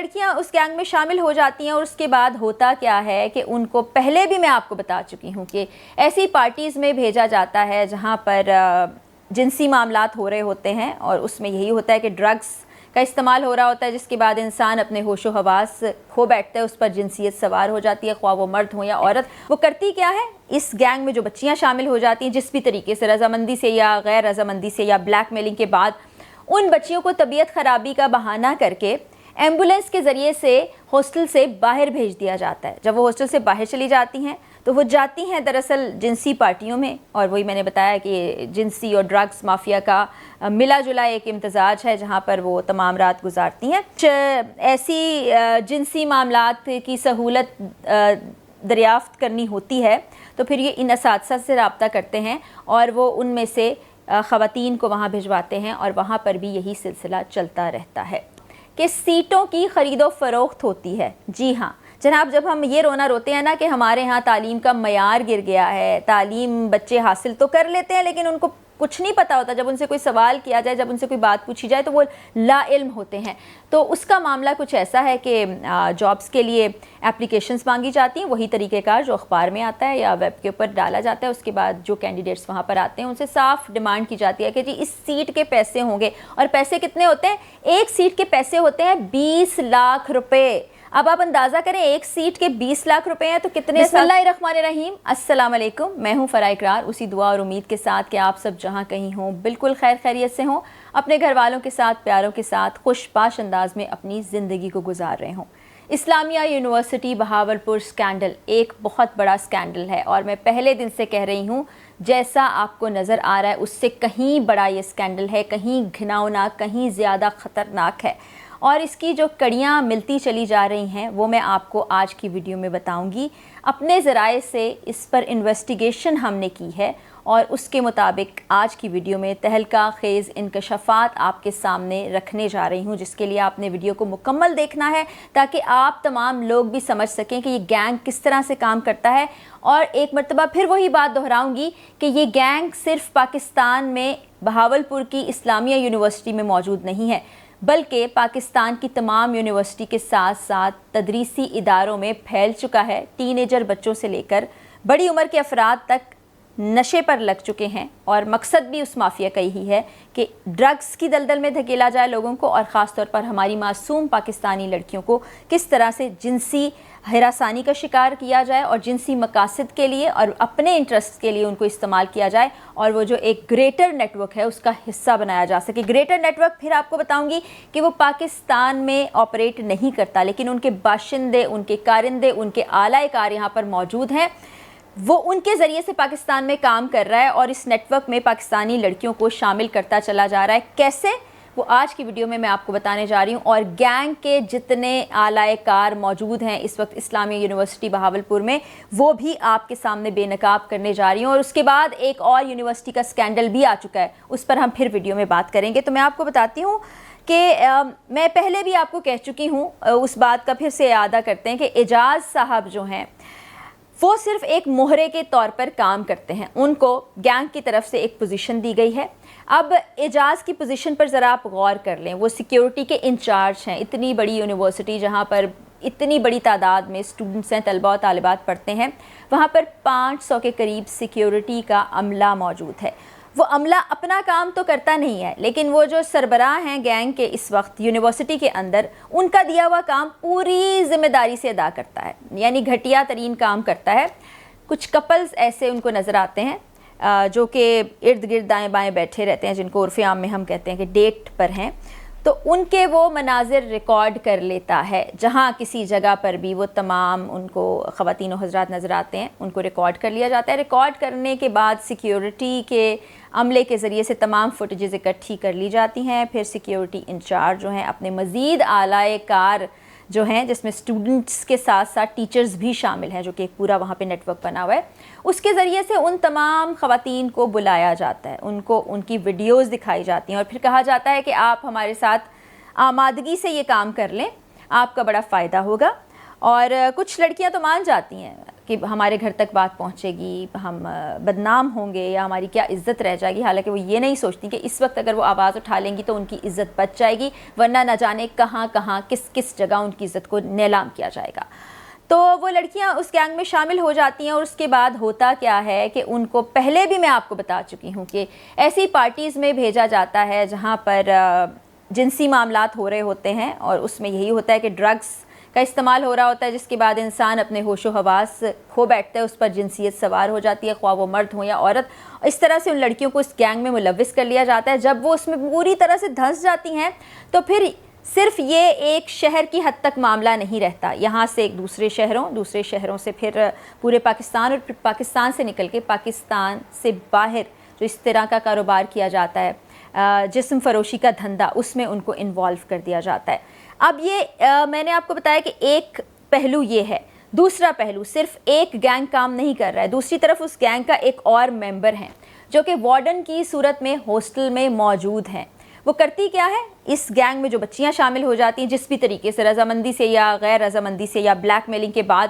لڑکیاں اس گینگ میں شامل ہو جاتی ہیں اور اس کے بعد ہوتا کیا ہے کہ ان کو پہلے بھی میں آپ کو بتا چکی ہوں کہ ایسی پارٹیز میں بھیجا جاتا ہے جہاں پر جنسی معاملات ہو رہے ہوتے ہیں، اور اس میں یہی ہوتا ہے کہ ڈرگس کا استعمال ہو رہا ہوتا ہے، جس کے بعد انسان اپنے ہوش و حواس کھو بیٹھتا ہے، اس پر جنسیت سوار ہو جاتی ہے، خواہ وہ مرد ہوں یا عورت۔ وہ کرتی کیا ہے، اس گینگ میں جو بچیاں شامل ہو جاتی ہیں جس بھی طریقے سے، رضامندی سے یا غیر رضامندی سے یا بلیک میلنگ کے بعد، ان بچیوں کو طبیعت خرابی کا بہانہ کر کے ایمبولینس کے ذریعے سے ہاسٹل سے باہر بھیج دیا جاتا ہے۔ جب وہ ہاسٹل سے باہر چلی جاتی ہیں تو وہ جاتی ہیں دراصل جنسی پارٹیوں میں، اور وہی میں نے بتایا کہ جنسی اور ڈرگس مافیا کا ملا جلا ایک امتزاج ہے جہاں پر وہ تمام رات گزارتی ہیں۔ ایسی جنسی معاملات کی سہولت دریافت کرنی ہوتی ہے تو پھر یہ ان اساتذہ سے رابطہ کرتے ہیں اور وہ ان میں سے خواتین کو وہاں بھجواتے ہیں، اور وہاں پر بھی یہی سلسلہ چلتا رہتا ہے کہ سیٹوں کی خرید و فروخت ہوتی ہے۔ جی ہاں جناب، جب ہم یہ رونا روتے ہیں نا کہ ہمارے ہاں تعلیم کا معیار گر گیا ہے، تعلیم بچے حاصل تو کر لیتے ہیں لیکن ان کو کچھ نہیں پتہ ہوتا، جب ان سے کوئی سوال کیا جائے، جب ان سے کوئی بات پوچھی جائے تو وہ لا علم ہوتے ہیں۔ تو اس کا معاملہ کچھ ایسا ہے کہ جابس کے لیے اپلیکیشنز مانگی جاتی ہیں، وہی طریقہ کار جو اخبار میں آتا ہے یا ویب کے اوپر ڈالا جاتا ہے۔ اس کے بعد جو کینڈیڈیٹس وہاں پر آتے ہیں ان سے صاف ڈیمانڈ کی جاتی ہے کہ جی اس سیٹ کے پیسے ہوں گے، اور پیسے کتنے ہوتے ہیں؟ ایک سیٹ کے پیسے ہوتے ہیں 20 لاکھ روپے۔ اب آپ اندازہ کریں ایک سیٹ کے 20 لاکھ روپے ہیں تو کتنے؟ بسم اللہ الرحمن الرحیم، السلام علیکم، میں ہوں فرا اقرار، اسی دعا اور امید کے ساتھ کہ آپ سب جہاں کہیں ہوں بالکل خیر خیریت سے ہوں، اپنے گھر والوں کے ساتھ، پیاروں کے ساتھ خوش باش انداز میں اپنی زندگی کو گزار رہے ہوں۔ اسلامیہ یونیورسٹی بہاولپور سکینڈل ایک بہت بڑا سکینڈل ہے، اور میں پہلے دن سے کہہ رہی ہوں جیسا آپ کو نظر آ رہا ہے اس سے کہیں بڑا یہ سکینڈل ہے، کہیں گھناؤنا، کہیں زیادہ خطرناک ہے، اور اس کی جو کڑیاں ملتی چلی جا رہی ہیں وہ میں آپ کو آج کی ویڈیو میں بتاؤں گی۔ اپنے ذرائع سے اس پر انویسٹیگیشن ہم نے کی ہے، اور اس کے مطابق آج کی ویڈیو میں تہلکہ خیز انکشافات آپ کے سامنے رکھنے جا رہی ہوں، جس کے لیے آپ نے ویڈیو کو مکمل دیکھنا ہے تاکہ آپ تمام لوگ بھی سمجھ سکیں کہ یہ گینگ کس طرح سے کام کرتا ہے۔ اور ایک مرتبہ پھر وہی بات دہراؤں گی کہ یہ گینگ صرف پاکستان میں بہاولپور کی اسلامیہ یونیورسٹی میں موجود نہیں ہے، بلکہ پاکستان کی تمام یونیورسٹی کے ساتھ ساتھ تدریسی اداروں میں پھیل چکا ہے۔ ٹین ایجر بچوں سے لے کر بڑی عمر کے افراد تک نشے پر لگ چکے ہیں، اور مقصد بھی اس مافیا کا یہی ہے کہ ڈرگس کی دلدل میں دھکیلا جائے لوگوں کو، اور خاص طور پر ہماری معصوم پاکستانی لڑکیوں کو کس طرح سے جنسی ہراسانی کا شکار کیا جائے اور جنسی مقاصد کے لیے اور اپنے انٹرسٹ کے لیے ان کو استعمال کیا جائے، اور وہ جو ایک گریٹر نیٹ ورک ہے اس کا حصہ بنایا جا سکے۔ گریٹر نیٹ ورک پھر آپ کو بتاؤں گی کہ وہ پاکستان میں آپریٹ نہیں کرتا، لیکن ان کے باشندے، ان کے کارندے، ان کے اعلی کار یہاں پر موجود ہیں، وہ ان کے ذریعے سے پاکستان میں کام کر رہا ہے، اور اس نیٹ ورک میں پاکستانی لڑکیوں کو شامل کرتا چلا جا رہا ہے۔ کیسے؟ وہ آج کی ویڈیو میں آپ کو بتانے جا رہی ہوں، اور گینگ کے جتنے اعلی کار موجود ہیں اس وقت اسلامیہ یونیورسٹی بہاولپور میں وہ بھی آپ کے سامنے بے نقاب کرنے جا رہی ہوں۔ اور اس کے بعد ایک اور یونیورسٹی کا سکینڈل بھی آ چکا ہے، اس پر ہم پھر ویڈیو میں بات کریں گے۔ تو میں آپ کو بتاتی ہوں کہ میں پہلے بھی آپ کو کہہ چکی ہوں، اس بات کا پھر سے اعادہ کرتے ہیں کہ اعجاز صاحب جو ہیں وہ صرف ایک مہرے کے طور پر کام کرتے ہیں، ان کو گینگ کی طرف سے ایک پوزیشن دی گئی ہے۔ اب اعجاز کی پوزیشن پر ذرا آپ غور کر لیں، وہ سیکیورٹی کے انچارج ہیں، اتنی بڑی یونیورسٹی جہاں پر اتنی بڑی تعداد میں اسٹوڈنٹس ہیں، طلباء و طالبات پڑھتے ہیں، وہاں پر 500 کے قریب سیکیورٹی کا عملہ موجود ہے۔ وہ عملہ اپنا کام تو کرتا نہیں ہے، لیکن وہ جو سربراہ ہیں گینگ کے اس وقت یونیورسٹی کے اندر، ان کا دیا ہوا کام پوری ذمہ داری سے ادا کرتا ہے، یعنی گھٹیا ترین کام کرتا ہے۔ کچھ کپلز ایسے ان کو نظر آتے ہیں جو کہ ارد گرد دائیں بائیں بیٹھے رہتے ہیں، جن کو عرف عام میں ہم کہتے ہیں کہ ڈیٹ پر ہیں، تو ان کے وہ مناظر ریکارڈ کر لیتا ہے۔ جہاں کسی جگہ پر بھی وہ تمام ان کو خواتین و حضرات نظر آتے ہیں، ان کو ریکارڈ کر لیا جاتا ہے۔ ریکارڈ کرنے کے بعد سیکیورٹی کے عملے کے ذریعے سے تمام فوٹیجز اکٹھی کر لی جاتی ہیں، پھر سیکیورٹی انچارج جو ہیں اپنے مزید اعلی کار جو ہیں، جس میں اسٹوڈنٹس کے ساتھ ساتھ ٹیچرز بھی شامل ہیں، جو کہ ایک پورا وہاں پہ نیٹ ورک بنا ہوا ہے، اس کے ذریعے سے ان تمام خواتین کو بلایا جاتا ہے، ان کو ان کی ویڈیوز دکھائی جاتی ہیں، اور پھر کہا جاتا ہے کہ آپ ہمارے ساتھ آمادگی سے یہ کام کر لیں، آپ کا بڑا فائدہ ہوگا۔ اور کچھ لڑکیاں تو مان جاتی ہیں، کہ ہمارے گھر تک بات پہنچے گی، ہم بدنام ہوں گے یا ہماری کیا عزت رہ جائے گی، حالانکہ وہ یہ نہیں سوچتی کہ اس وقت اگر وہ آواز اٹھا لیں گی تو ان کی عزت بچ جائے گی، ورنہ نہ جانے کہاں کہاں کس کس جگہ ان کی عزت کو نیلام کیا جائے گا۔ تو وہ لڑکیاں اس گینگ میں شامل ہو جاتی ہیں، اور اس کے بعد ہوتا کیا ہے کہ ان کو پہلے بھی میں آپ کو بتا چکی ہوں کہ ایسی پارٹیز میں بھیجا جاتا ہے جہاں پر جنسی معاملات ہو رہے ہوتے ہیں، اور اس میں یہی ہوتا ہے کہ ڈرگس کا استعمال ہو رہا ہوتا ہے، جس کے بعد انسان اپنے ہوش و حواس کھو بیٹھتا ہے، اس پر جنسیت سوار ہو جاتی ہے، خواہ وہ مرد ہوں یا عورت۔ اس طرح سے ان لڑکیوں کو اس گینگ میں ملوث کر لیا جاتا ہے۔ جب وہ اس میں پوری طرح سے دھنس جاتی ہیں تو پھر صرف یہ ایک شہر کی حد تک معاملہ نہیں رہتا، یہاں سے ایک دوسرے شہروں سے پھر پورے پاکستان، اور پھر پاکستان سے نکل کے پاکستان سے باہر جو اس طرح کا کاروبار کیا جاتا ہے، جسم فروشی کا دھندا، اس میں ان کو انوالو کر دیا جاتا ہے۔ اب یہ میں نے آپ کو بتایا کہ ایک پہلو یہ ہے، دوسرا پہلو صرف ایک گینگ کام نہیں کر رہا ہے، دوسری طرف اس گینگ کا ایک اور ممبر ہیں جو کہ وارڈن کی صورت میں ہاسٹل میں موجود ہیں۔ وہ کرتی کیا ہے؟ اس گینگ میں جو بچیاں شامل ہو جاتی ہیں جس بھی طریقے سے، رضامندی سے یا غیر رضامندی سے یا بلیک میلنگ کے بعد،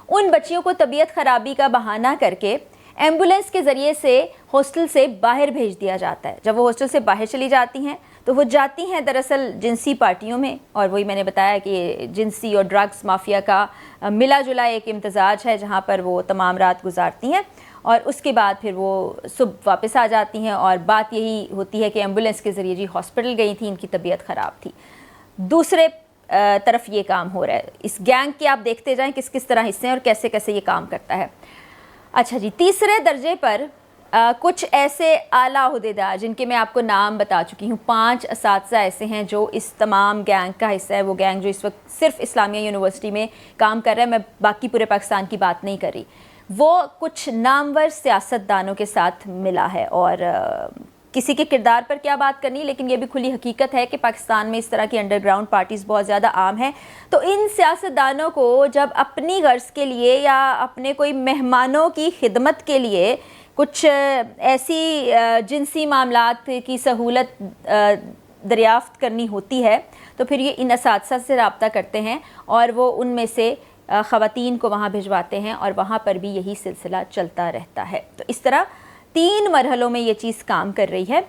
ان بچیوں کو طبیعت خرابی کا بہانہ کر کے ایمبولینس کے ذریعے سے ہاسٹل سے باہر بھیج دیا جاتا ہے۔ جب وہ ہاسٹل سے باہر چلی جاتی ہیں تو وہ جاتی ہیں دراصل جنسی پارٹیوں میں، اور وہی میں نے بتایا کہ جنسی اور ڈرگس مافیا کا ملا جلا ایک امتزاج ہے جہاں پر وہ تمام رات گزارتی ہیں، اور اس کے بعد پھر وہ صبح واپس آ جاتی ہیں، اور بات یہی ہوتی ہے کہ ایمبولینس کے ذریعے جی ہاسپٹل گئی تھی، ان کی طبیعت خراب تھی۔ دوسرے طرف یہ کام ہو رہا ہے اس گینگ کے، آپ دیکھتے جائیں کس کس طرح حصے ہیں اور کیسے کیسے یہ کام کرتا ہے۔ اچھا جی، تیسرے درجے پر کچھ ایسے اعلیٰ عہدیدار جن کے میں آپ کو نام بتا چکی ہوں، 5 اساتذہ ایسے ہیں جو اس تمام گینگ کا حصہ ہے۔ وہ گینگ جو اس وقت صرف اسلامیہ یونیورسٹی میں کام کر رہا ہے، میں باقی پورے پاکستان کی بات نہیں کر رہی، وہ کچھ نامور سیاستدانوں کے ساتھ ملا ہے۔ اور کسی کے کردار پر کیا بات کرنی، لیکن یہ بھی کھلی حقیقت ہے کہ پاکستان میں اس طرح کی انڈر گراؤنڈ پارٹیز بہت زیادہ عام ہیں۔ تو ان سیاستدانوں کو جب اپنی غرض کے لیے یا اپنے کوئی مہمانوں کی خدمت کے لیے کچھ ایسی جنسی معاملات کی سہولت دریافت کرنی ہوتی ہے تو پھر یہ ان اساتذہ سے رابطہ کرتے ہیں، اور وہ ان میں سے خواتین کو وہاں بھجواتے ہیں، اور وہاں پر بھی یہی سلسلہ چلتا رہتا ہے۔ تو اس طرح 3 مرحلوں میں یہ چیز کام کر رہی ہے،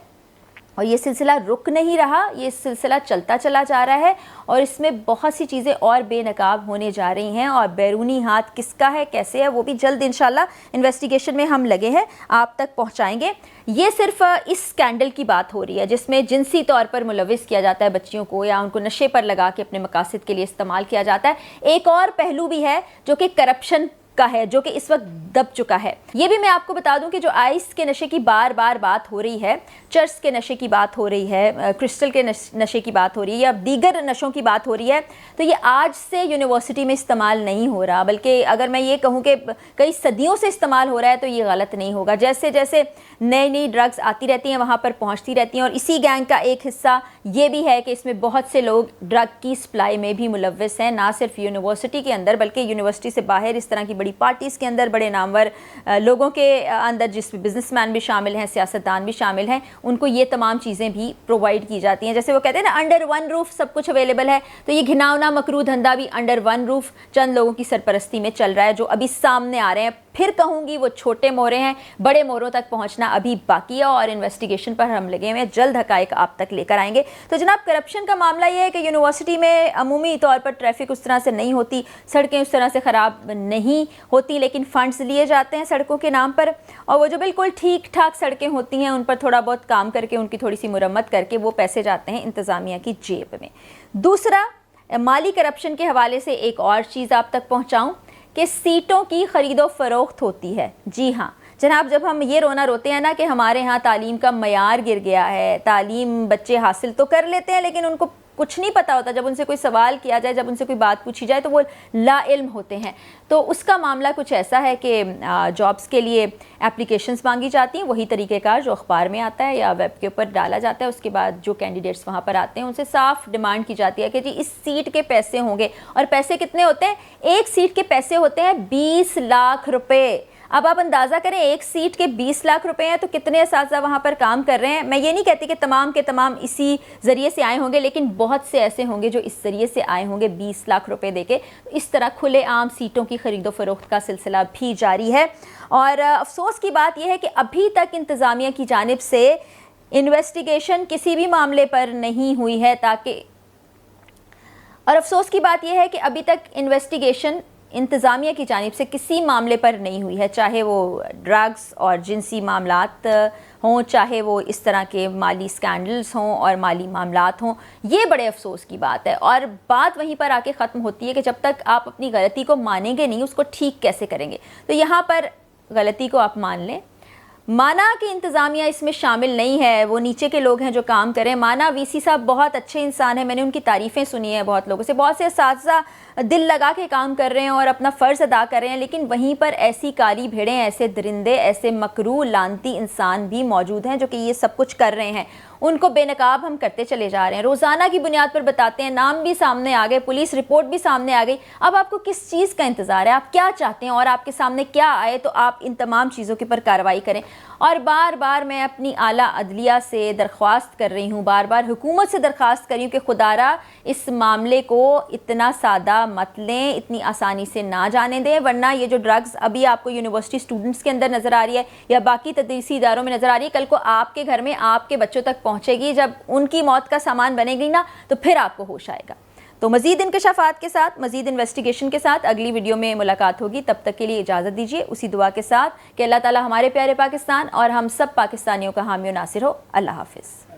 اور یہ سلسلہ رک نہیں رہا، یہ سلسلہ چلتا چلا جا رہا ہے، اور اس میں بہت سی چیزیں اور بے نقاب ہونے جا رہی ہیں، اور بیرونی ہاتھ کس کا ہے، کیسے ہے، وہ بھی جلد انشاءاللہ انویسٹیگیشن میں ہم لگے ہیں آپ تک پہنچائیں گے۔ یہ صرف اس اسکینڈل کی بات ہو رہی ہے جس میں جنسی طور پر ملوث کیا جاتا ہے بچیوں کو، یا ان کو نشے پر لگا کے اپنے مقاصد کے لیے استعمال کیا جاتا ہے۔ ایک اور پہلو بھی ہے جو کہ کرپشن کا ہے، جو کہ اس وقت دب چکا ہے۔ یہ بھی میں آپ کو بتا دوں کہ جو آئس کے نشے کی بار بار بات ہو رہی ہے، چرس کے نشے کی بات ہو رہی ہے، کرسٹل کے نشے کی بات ہو رہی ہے، یا دیگر نشوں کی بات ہو رہی ہے، تو یہ آج سے یونیورسٹی میں استعمال نہیں ہو رہا، بلکہ اگر میں یہ کہوں کہ کئی صدیوں سے استعمال ہو رہا ہے تو یہ غلط نہیں ہوگا۔ جیسے جیسے نئی ڈرگز آتی رہتی ہیں وہاں پر پہنچتی رہتی ہیں، اور اسی گینگ کا ایک حصہ یہ بھی ہے کہ اس میں بہت سے لوگ ڈرگ کی سپلائی میں بھی ملوث ہیں، نہ صرف یونیورسٹی کے اندر بلکہ یونیورسٹی سے باہر اس طرح کی بڑی پارٹیز کے اندر، بڑے نامور لوگوں کے اندر، جس میں بزنس مین بھی شامل ہیں، سیاستدان بھی شامل ہیں، ان کو یہ تمام چیزیں بھی پرووائڈ کی جاتی ہیں۔ جیسے وہ کہتے ہیں نا انڈر ون روف سب کچھ اویلیبل ہے، تو یہ گھناؤنا مکروہ دھندا بھی انڈر ون روف چند لوگوں کی سرپرستی میں چل رہا ہے، جو ابھی سامنے آ رہے ہیں۔ پھر کہوں گی وہ چھوٹے مورے ہیں، بڑے موروں تک پہنچنا ابھی باقی ہے، اور انویسٹیگیشن پر ہم لگے ہوئے ہیں، جلد حقائق آپ تک لے کر آئیں گے۔ تو جناب، کرپشن کا معاملہ یہ ہے کہ یونیورسٹی میں عمومی طور پر ٹریفک اس طرح سے نہیں ہوتی، سڑکیں اس طرح سے خراب نہیں ہوتی، لیکن فنڈز لیے جاتے ہیں سڑکوں کے نام پر، اور وہ جو بالکل ٹھیک ٹھاک سڑکیں ہوتی ہیں ان پر تھوڑا بہت کام کر کے، ان کی تھوڑی سی مرمت کر کے وہ پیسے جاتے ہیں انتظامیہ کی جیب میں۔ دوسرا، مالی کرپشن کے حوالے سے ایک اور چیز آپ تک پہنچاؤں کہ سیٹوں کی خرید و فروخت ہوتی ہے۔ جی ہاں جناب، جب ہم یہ رونا روتے ہیں نا کہ ہمارے ہاں تعلیم کا معیار گر گیا ہے، تعلیم بچے حاصل تو کر لیتے ہیں لیکن ان کو کچھ نہیں پتہ ہوتا، جب ان سے کوئی سوال کیا جائے، جب ان سے کوئی بات پوچھی جائے تو وہ لا علم ہوتے ہیں۔ تو اس کا معاملہ کچھ ایسا ہے کہ جابز کے لیے اپلیکیشنز مانگی جاتی ہیں، وہی طریقہ کار جو اخبار میں آتا ہے یا ویب کے اوپر ڈالا جاتا ہے۔ اس کے بعد جو کینڈیڈیٹس وہاں پر آتے ہیں ان سے صاف ڈیمانڈ کی جاتی ہے کہ جی اس سیٹ کے پیسے ہوں گے، اور پیسے کتنے ہوتے ہیں؟ ایک سیٹ کے پیسے ہوتے ہیں 20 لاکھ روپے۔ اب آپ اندازہ کریں ایک سیٹ کے 20 لاکھ روپے ہیں تو کتنے اساتذہ وہاں پر کام کر رہے ہیں. میں یہ نہیں کہتی کہ تمام کے تمام اسی ذریعے سے آئے ہوں گے, لیکن بہت سے ایسے ہوں گے جو اس ذریعے سے آئے ہوں گے 20 لاکھ روپے دے کے. اس طرح کھلے عام سیٹوں کی خرید و فروخت کا سلسلہ بھی جاری ہے. اور افسوس کی بات یہ ہے کہ ابھی تک انتظامیہ کی جانب سے انویسٹیگیشن کسی بھی معاملے پر نہیں ہوئی ہے اور افسوس کی بات یہ ہے کہ ابھی تک انویسٹیگیشن انتظامیہ کی جانب سے کسی معاملے پر نہیں ہوئی ہے, چاہے وہ ڈرگز اور جنسی معاملات ہوں, چاہے وہ اس طرح کے مالی سکینڈلز ہوں اور مالی معاملات ہوں. یہ بڑے افسوس کی بات ہے, اور بات وہیں پر آ کے ختم ہوتی ہے کہ جب تک آپ اپنی غلطی کو مانیں گے نہیں, اس کو ٹھیک کیسے کریں گے. تو یہاں پر غلطی کو آپ مان لیں. مانا کہ انتظامیہ اس میں شامل نہیں ہے, وہ نیچے کے لوگ ہیں جو کام کریں. مانا وی سی صاحب بہت اچھے انسان ہیں, میں نے ان کی تعریفیں سنی ہیں بہت لوگوں سے, بہت سے اساتذہ دل لگا کے کام کر رہے ہیں اور اپنا فرض ادا کر رہے ہیں, لیکن وہیں پر ایسی کالی بھیڑیں, ایسے درندے, ایسے مکروہ لعنتی انسان بھی موجود ہیں جو کہ یہ سب کچھ کر رہے ہیں. ان کو بے نقاب ہم کرتے چلے جا رہے ہیں, روزانہ کی بنیاد پر بتاتے ہیں, نام بھی سامنے آ گئے, پولیس رپورٹ بھی سامنے آ گئی. اب آپ کو کس چیز کا انتظار ہے؟ آپ کیا چاہتے ہیں؟ اور آپ کے سامنے کیا آئے تو آپ ان تمام چیزوں کے پر کارروائی کریں. اور بار بار میں اپنی اعلیٰ عدلیہ سے درخواست کر رہی ہوں, بار بار حکومت سے درخواست کر رہی ہوں کہ خدا را اس معاملے کو اتنا سادہ مت لیں, اتنی آسانی سے نہ جانے دیں, ورنہ یہ جو ڈرگز ابھی آپ کو یونیورسٹی اسٹوڈنٹس کے اندر نظر آ رہی ہے یا باقی تدریسی اداروں میں نظر آ رہی ہے, کل کو آپ کے گھر میں آپ کے بچوں تک پہنچے گی. جب ان کی موت کا سامان بنے گی نا, تو پھر آپ کو ہوش آئے گا. تو مزید انکشافات کے ساتھ, مزید انویسٹیگیشن کے ساتھ اگلی ویڈیو میں ملاقات ہوگی. تب تک کے لیے اجازت دیجیے اسی دعا کے ساتھ کہ اللہ تعالی ہمارے پیارے پاکستان اور ہم سب پاکستانیوں کا حامی و ناصر ہو. اللہ حافظ.